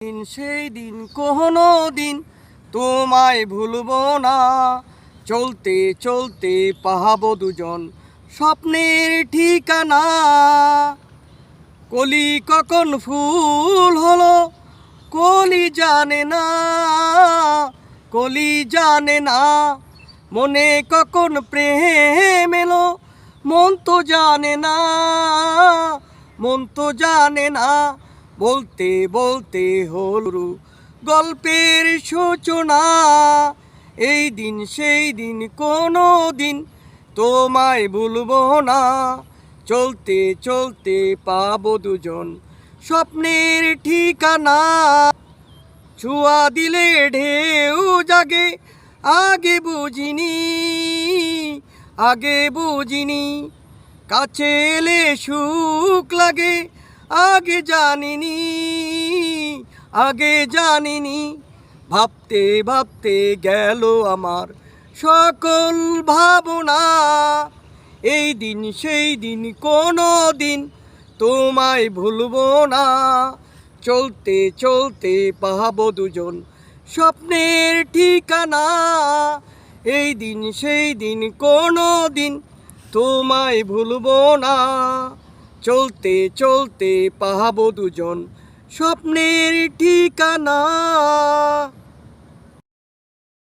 দিন সেই দিন কোনো দিন তোমায় ভুলবো না। চলতে চলতে পাহাবো দুজন স্বপ্নের ঠিকানা। কলি কখন ফুল হলো কলি জানে না, কলি জানে না। মনে কখন প্রেম এলো মন তো জানে না, মন তো জানে না। বলতে বলতে হলো গল্পের সূচনা। এই দিন সেই দিন কোনো দিন তোমায় ভুলবো না। চলতে চলতে পাবো দুজন স্বপ্নের ঠিকানা। ছুয়া দিলে ঢেউ জাগে আগে বুঝিনি, আগে বুঝিনি। কাছে এলে সুখ লাগে আগে জানিনি, আগে জানিনি। ভাবতে ভাবতে গেল আমার সকল ভাবনা। এই দিন সেই দিন কোনো দিন তোমায় ভুলবো না। চলতে চলতে পাবো দুজন স্বপ্নের ঠিকানা। এই দিন সেই দিন কোনো দিন তোমায় ভুলবো না। চলতে চলতে পাবো দুজন স্বপ্নের ঠিকানা।